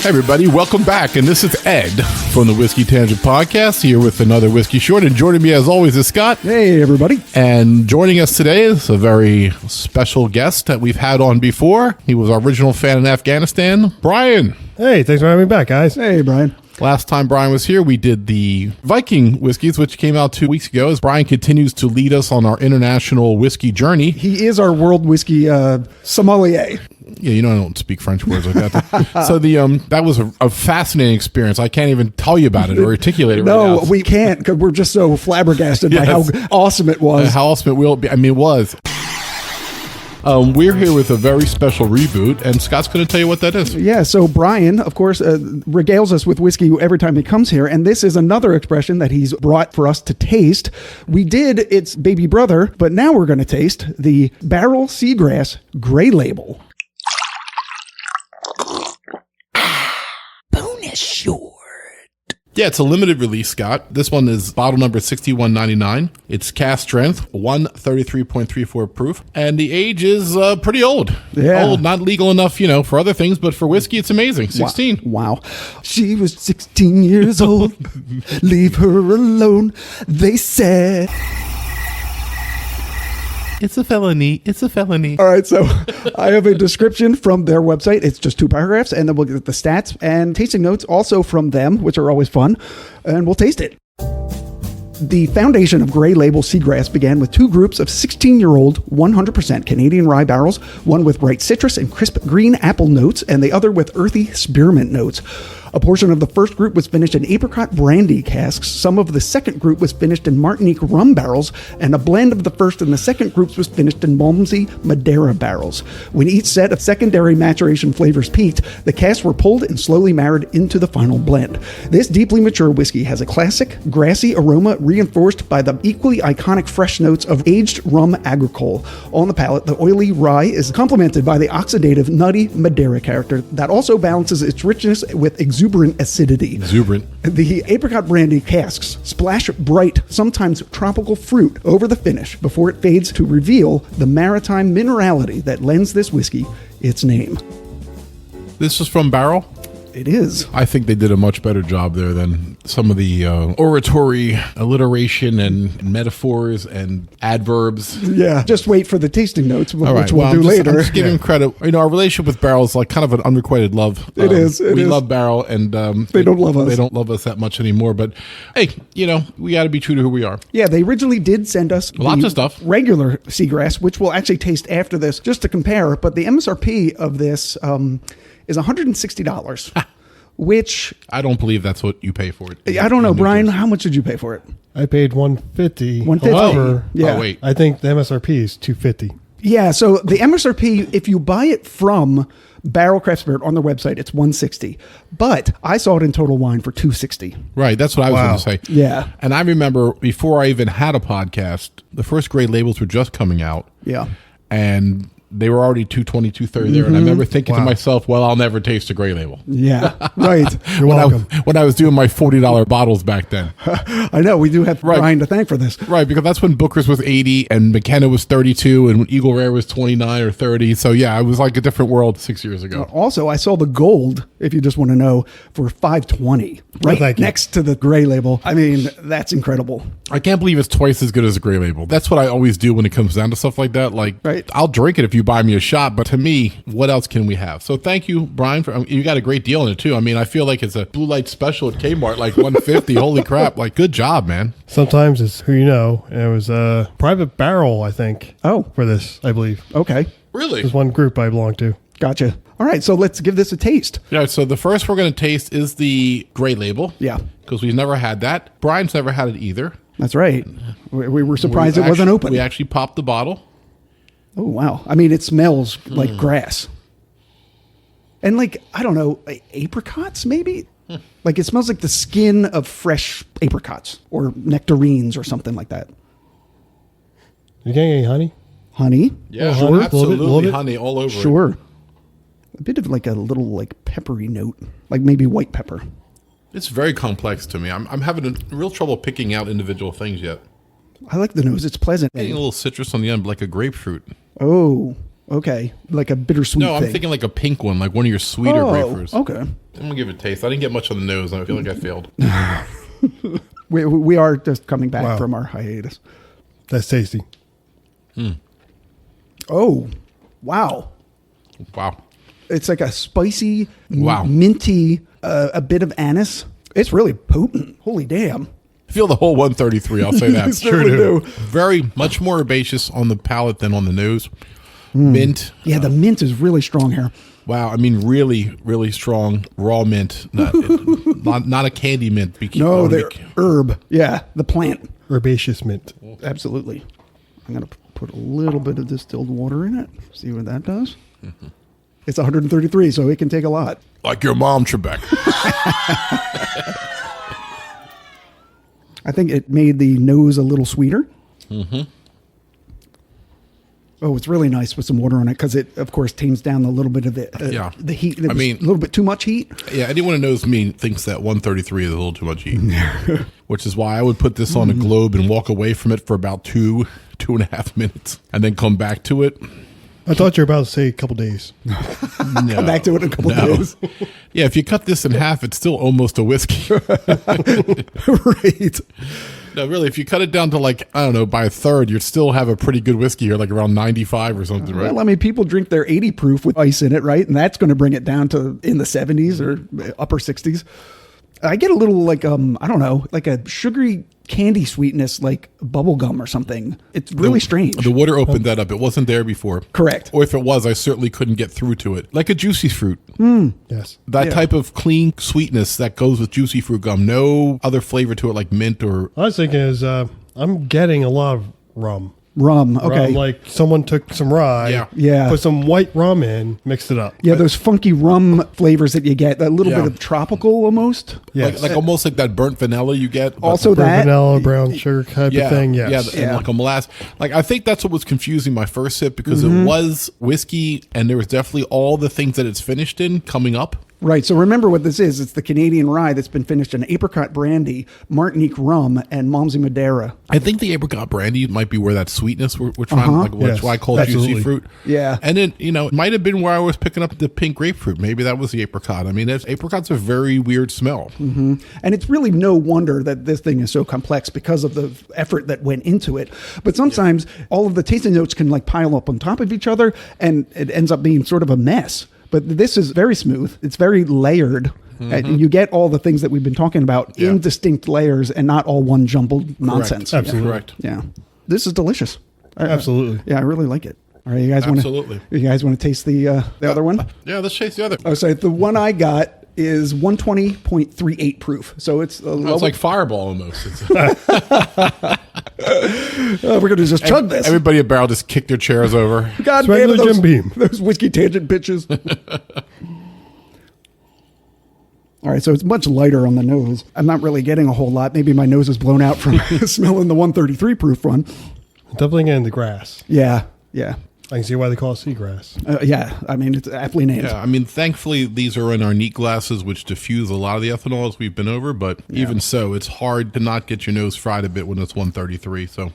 Hey everybody, welcome back, and this is Ed from the Whiskey Tangent Podcast, here with another Whiskey Short, and joining me as always is Scott. Hey everybody. And joining us today is a very special guest that we've had on before. He was our original fan in Afghanistan, Brian. Hey, thanks for having me back, guys. Hey Brian. Last time Brian was here, we did the Viking whiskeys, which came out 2 weeks ago, as Brian continues to lead us on our international whiskey journey. He is our world whiskey sommelier. Yeah, you know I don't speak French words like that. So that was a fascinating experience. I can't even tell you about it or articulate it right now. No, we can't because we're just so flabbergasted by how awesome it was. How awesome it will be. I mean, it was. We're here with a very special reboot, and Scott's going to tell you what that is. Yeah, so Brian, of course, regales us with whiskey every time he comes here, and this is another expression that he's brought for us to taste. We did its baby brother, but now we're going to taste the Barrell Seagrass Gray Label. Bonus short. Yeah, it's a limited release, Scott. This one is bottle number 6199. It's cask strength, 133.34 proof, and the age is pretty old. Yeah. Old, not legal enough, for other things, but for whiskey, it's amazing. 16. Wow. She was 16 years old. Leave her alone, they said. It's a felony. It's a felony. All right, so I have a description from their website. It's just 2 paragraphs, and then we'll get the stats and tasting notes also from them, which are always fun, and we'll taste it. The foundation of Gray Label Seagrass began with 2 groups of 16-year-old 100% Canadian rye barrels, one with bright citrus and crisp green apple notes, and the other with earthy spearmint notes. A portion of the first group was finished in apricot brandy casks. Some of the second group was finished in Martinique rum barrels, and a blend of the first and the second groups was finished in Malmsey Madeira barrels. When each set of secondary maturation flavors peaked, the casks were pulled and slowly married into the final blend. This deeply mature whiskey has a classic, grassy aroma reinforced by the equally iconic fresh notes of aged rum agricole. On the palate, the oily rye is complemented by the oxidative, nutty Madeira character that also balances its richness with exuberant acidity. The apricot brandy casks splash bright, sometimes tropical fruit over the finish before it fades to reveal the maritime minerality that lends this whiskey its name. This is from Barrell? It is. I think they did a much better job there than some of the oratory, alliteration, and metaphors and adverbs. Yeah, just wait for the tasting notes, which we'll do later. I'm just giving credit. Our relationship with Barrell is like kind of an unrequited love. It is. We love Barrell, and they don't love us. They don't love us that much anymore. But hey, we got to be true to who we are. Yeah, they originally did send us lots of stuff. Regular Seagrass, which we'll actually taste after this, just to compare. But the MSRP of this is $160. Which I don't believe that's what you pay for it. I don't know, Brian. How much did you pay for it? I paid $150. $150. Yeah. Oh, wait. I think the MSRP is $250. Yeah. So the MSRP, if you buy it from Barrell Craft Spirit on their website, it's $160. But I saw it in Total Wine for $260. Right. That's what I was going to say. Yeah. And I remember before I even had a podcast, the first Gray Labels were just coming out. Yeah. And they were already $220, $230 there. And I remember thinking to myself, well, I'll never taste a Gray Label. Yeah, right. You're welcome. When I was doing my $40 bottles back then. I know. We do have Brian to thank for this. Right, because that's when Booker's was 80 and McKenna was 32 and Eagle Rare was 29 or 30. So, yeah, it was like a different world 6 years ago. Also, I saw the gold, if you just want to know, for $520. Right next to the Gray Label. I mean, that's incredible. I can't believe it's twice as good as a Gray Label. That's what I always do when it comes down to stuff like that. Like, I'll drink it if you buy me a shot, but to me, what else can we have? So thank you, Brian. You got a great deal in it too. I mean, I feel like it's a blue light special at Kmart, like $150. Holy crap! Like, good job, man. Sometimes it's who you know. And it was a Private Barrel, I think. Oh, for this, I believe. Okay, really? There's one group I belong to. Gotcha. All right, so let's give this a taste. Yeah. So the first we're going to taste is the Gray Label. Yeah, because we've never had that. Brian's never had it either. That's right. We were surprised it wasn't open. We actually popped the bottle. Oh, wow. I mean, it smells like grass. And like, I don't know, apricots maybe? Like it smells like the skin of fresh apricots or nectarines or something like that. You getting any honey? Honey? Yeah, sure. absolutely. Honey all over it. Sure. A bit of like a little like peppery note, like maybe white pepper. It's very complex to me. I'm having a real trouble picking out individual things yet. I like the nose. It's pleasant. Getting a little citrus on the end, like a grapefruit. Oh, Okay. Like a bittersweet No, I'm thing. thinking like a pink one, like one of your sweeter grapefruits. Okay. I'm going to give it a taste. I didn't get much on the nose, and I feel like I failed. We are just coming back Wow. from our hiatus. That's tasty. Oh, wow. Wow. It's like a spicy, Wow. minty, a bit of anise. It's really potent. Holy damn. Feel the whole 133, I'll say that. Certainly do. Very much more herbaceous on the palate than on the nose. Mint. Yeah, the mint is really strong here. Wow, I mean, really, really strong raw mint. Not a candy mint. No, they're herb. Yeah, the plant. Herbaceous mint. Absolutely. I'm going to put a little bit of distilled water in it. See what that does. It's 133, so it can take a lot. Like your mom, Trebek. I think it made the nose a little sweeter. Oh, it's really nice with some water on it because it, of course, tames down a little bit of the heat. I mean, a little bit too much heat. Yeah, anyone who knows me thinks that 133 is a little too much heat. Which is why I would put this on a globe and walk away from it for about 2.5 minutes and then come back to it. I thought you were about to say a couple days. No, Come back to it in a couple days. Yeah, if you cut this in half, it's still almost a whiskey. Right. No, really, if you cut it down to like, I don't know, by a third, you'd still have a pretty good whiskey here, like around 95 or something, right? Well, I mean, people drink their 80 proof with ice in it, right? And that's going to bring it down to in the 70s or upper 60s. I get a little like, I don't know, like a sugary candy sweetness, like bubble gum or something. It's really strange. The water opened that up. It wasn't there before. Correct. Or if it was, I certainly couldn't get through to it. Like a juicy fruit. Yes. That type of clean sweetness that goes with juicy fruit gum. No other flavor to it like mint or... I was thinking is I'm getting a lot of rum. Rum, okay. Rum, like someone took some rye, Yeah. put some white rum in, mixed it up. Yeah, those funky rum flavors that you get, a little bit of tropical almost. Yes. Like almost like that burnt vanilla you get. but- Also Burnt that. vanilla, brown sugar type of thing. Yes. Yeah, and like a molasses. Like I think that's what was confusing my first sip because it was whiskey and there was definitely all the things that it's finished in coming up. Right. So remember what this is. It's the Canadian rye that's been finished in apricot brandy, Martinique rum, and Malmsey Madeira. I think the apricot brandy might be where that sweetness we're trying, like that's Yes, why I call it juicy absolutely. fruit. Yeah. And then, it might have been where I was picking up the pink grapefruit. Maybe that was the apricot. I mean, apricot's a very weird smell. And it's really no wonder that this thing is so complex because of the effort that went into it. But sometimes all of the tasting notes can like pile up on top of each other and it ends up being sort of a mess. But this is very smooth. It's very layered. And you get all the things that we've been talking about in distinct layers and not all one jumbled nonsense. Absolutely. Correct. Yeah. This is delicious. Absolutely. Yeah, I really like it. All right, you guys want Absolutely. to? You guys want to taste the other one? Yeah, let's chase the other. Oh, so the one I got is 120.38 proof. So it's It's like Fireball almost. It's, we're going to just chug this. everybody at Barrell just kicked their chairs over. God It's damn it, regular Jim Beam. those whiskey tangent bitches. All right, so it's much lighter on the nose. I'm not really getting a whole lot. Maybe my nose is blown out from smelling the 133 proof one. Definitely getting the grass. Yeah. I can see why they call it seagrass. Yeah, I mean, it's aptly named. Yeah, I mean, thankfully, these are in our neat glasses, which diffuse a lot of the ethanol as we've been over. But even so, it's hard to not get your nose fried a bit when it's 133. So,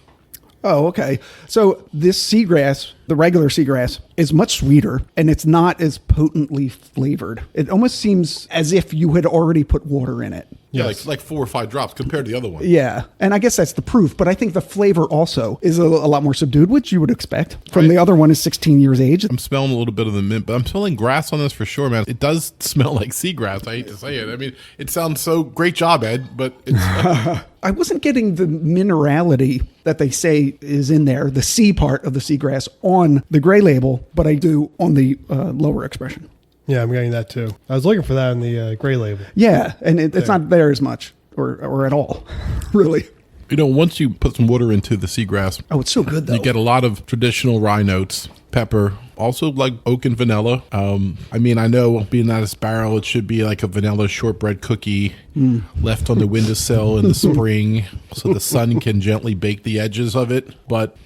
Oh, okay. So this seagrass, the regular seagrass, is much sweeter and it's not as potently flavored. It almost seems as if you had already put water in it. yeah, Yes. like 4 or 5 drops compared to the other one. Yeah. And I guess that's the proof, but I think the flavor also is a lot more subdued, which you would expect from the other one is 16 years age. I'm smelling a little bit of the mint, but I'm smelling grass on this for sure, man. It does smell like seagrass. I hate to say it. I mean, it sounds so great job, Ed, but it's I wasn't getting the minerality that they say is in there, the C part of the seagrass on the Gray Label, but I do on the lower expression. Yeah, I'm getting that too. I was looking for that in the Gray Label. Yeah, and it's not there as much or at all, really. once you put some water into the seagrass, Oh, it's so good, though. you get a lot of traditional rye notes, pepper, also like oak and vanilla. I mean, I know being that it's Barrel, it should be like a vanilla shortbread cookie left on the windowsill in the spring so the sun can gently bake the edges of it. But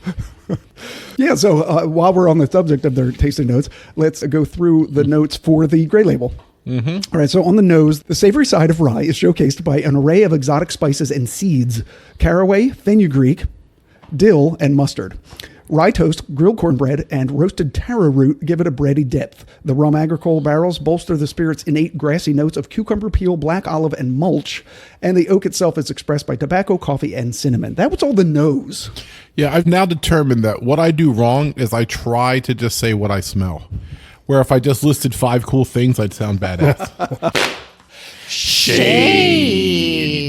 Yeah, so while we're on the subject of their tasting notes, let's go through the notes for the Gray Label. All right, so on the nose, the savory side of rye is showcased by an array of exotic spices and seeds: caraway, fenugreek, dill, and mustard. Rye toast, grilled cornbread, and roasted taro root give it a bready depth. The rum agricole barrels bolster the spirit's innate grassy notes of cucumber peel, black olive, and mulch, and the oak itself is expressed by tobacco, coffee, and cinnamon. That was all the nose. Yeah, I've now determined that what I do wrong is I try to just say what I smell. Where if I just listed 5 cool things, I'd sound badass. Shade.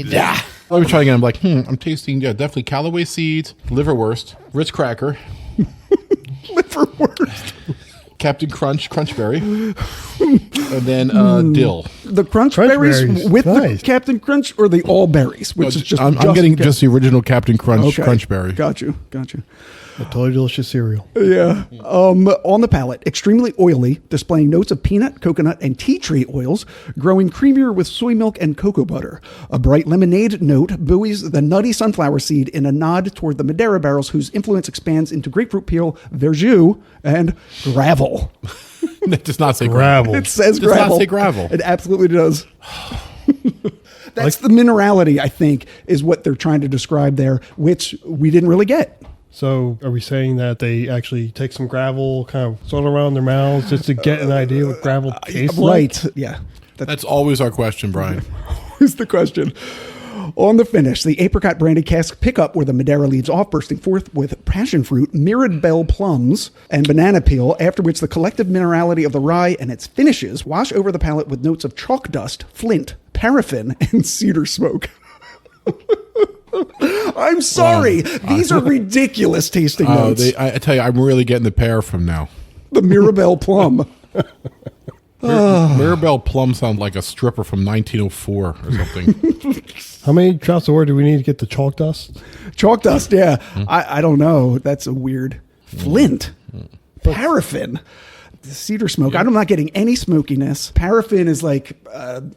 Yeah. Let me try again. I'm like, I'm tasting, definitely Callaway seeds, liverwurst, Ritz cracker, Liverwurst. Captain Crunchberry, and then dill. The crunch berries with the Captain Crunch, or the all berries, which is just. I'm getting just the original Captain Crunchberry. Got you. A totally delicious cereal. Yeah. On the palate, extremely oily, displaying notes of peanut, coconut, and tea tree oils, growing creamier with soy milk and cocoa butter. A bright lemonade note buoys the nutty sunflower seed in a nod toward the Madeira barrels, whose influence expands into grapefruit peel, verjus, and gravel. It does not say gravel. It says gravel. It does not say gravel. It absolutely does. That's the minerality, I think, is what they're trying to describe there, which we didn't really get. So are we saying that they actually take some gravel, kind of sort around their mouths just to get an idea what gravel tastes like? Right, yeah. That's always our question, Brian. Always the question. On the finish, the apricot brandy casks pick up where the Madeira leaves off, bursting forth with passion fruit, Mirabelle plums, and banana peel, after which the collective minerality of the rye and its finishes wash over the palate with notes of chalk dust, flint, paraffin, and cedar smoke. I'm sorry. These are ridiculous tasting notes. I tell you, I'm really getting the paraffin now. The Mirabelle plum. Mirabelle plum sounds like a stripper from 1904 or something. How many drops of water do we need to get the chalk dust? Chalk dust, yeah. I don't know. That's a weird. Flint. Paraffin. Cedar smoke. I'm not getting any smokiness. Paraffin is like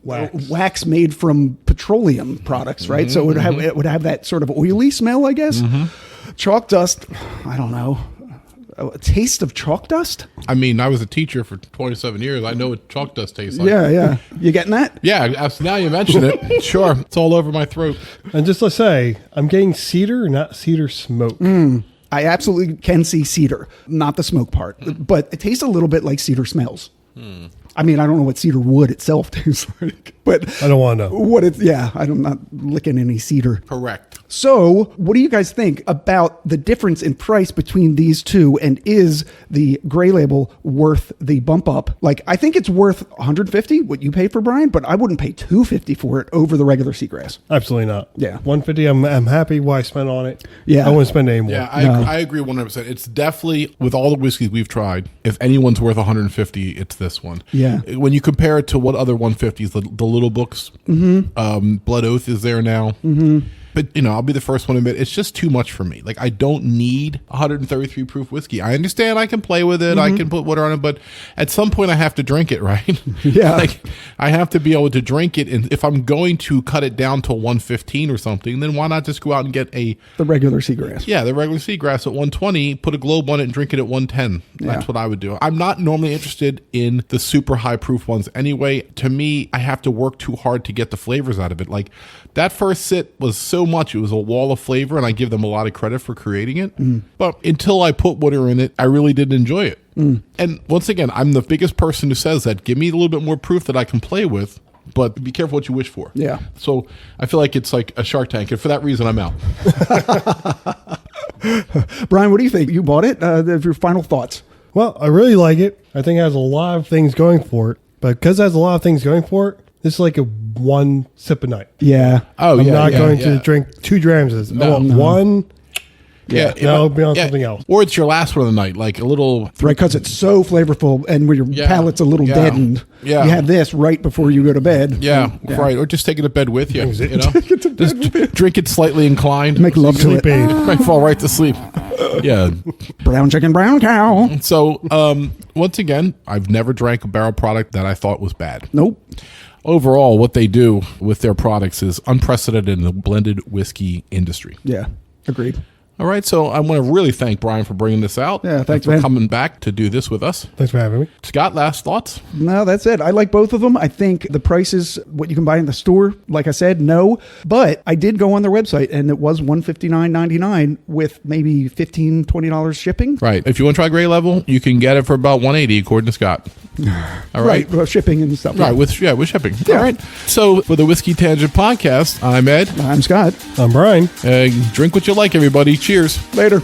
wax made from petroleum products, right? So it would have that sort of oily smell, I guess. Chalk dust, I don't know. A taste of chalk dust? I mean, I was a teacher for 27 years. I know what chalk dust tastes like. Yeah. You getting that? Yeah, now you mention it. Sure. It's all over my throat. And just to say, I'm getting cedar, not cedar smoke. I absolutely can see cedar, not the smoke part, but it tastes a little bit like cedar smells. I mean, I don't know what cedar wood itself tastes like, but I don't want to know what it's. Yeah, I'm not licking any cedar. Correct. So, what do you guys think about the difference in price between these two, and is the Gray Label worth the bump up? Like, I think it's worth $150 what you pay for, Brian, but I wouldn't pay $250 for it over the regular Seagrass. Absolutely not. Yeah, $150. I'm happy what I spent on it. Yeah, I wouldn't spend any more. Yeah, I agree 100%. It's definitely, with all the whiskeys we've tried, if anyone's worth $150, it's this one. Yeah. When you compare it to what other 150s, the little books, Blood Oath is there now. But, I'll be the first one to admit, it's just too much for me. Like, I don't need 133 proof whiskey. I understand I can play with it. I can put water on it. But at some point, I have to drink it, right? Yeah. Like, I have to be able to drink it. And if I'm going to cut it down to 115 or something, then why not just go out and get the regular Seagrass? Yeah, the regular Seagrass at 120, put a globe on it and drink it at 110. That's what I would do. I'm not normally interested in the super high proof ones anyway. To me, I have to work too hard to get the flavors out of it. Like, that first sit was so much. It was a wall of flavor, and I give them a lot of credit for creating it. But until I put water in it, I really didn't enjoy it. And once again, I'm the biggest person who says that. Give me a little bit more proof that I can play with, but be careful what you wish for. Yeah. So I feel like it's like a Shark Tank, and for that reason, I'm out. Brian, what do you think? You bought it? Your final thoughts? Well, I really like it. I think it has a lot of things going for it. But because it has a lot of things going for it, this is like a one sip a night. Yeah. I'm not going to drink 2 drams of this. No. One. Yeah. I'll be on something else. Or it's your last one of the night, like a little... Right, because it's so flavorful and where your palate's a little deadened. Yeah. You have this right before you go to bed. Yeah, right. Or just take it to bed with you. Just drink it slightly inclined. Make love to it. Might fall right to sleep. Yeah. Brown chicken, brown cow. So, once again, I've never drank a barrel product that I thought was bad. Nope. Overall, what they do with their products is unprecedented in the blended whiskey industry. Yeah, agreed. All right, so I want to really thank Brian for bringing this out. Yeah, thanks, for man. coming back to do this with us. Thanks for having me. Scott, last thoughts? No, that's it. I like both of them. I think the prices, what you can buy in the store, like I said, no. But I did go on their website, and it was $159.99 with maybe $15, $20 shipping. Right. If you want to try Gray Label, you can get it for about $180 according to Scott. All right. Well, shipping and stuff. Right, with shipping. Yeah. All right. So for the Whiskey Tangent Podcast, I'm Ed. I'm Scott. I'm Brian. Drink what you like, everybody. Cheers. Later.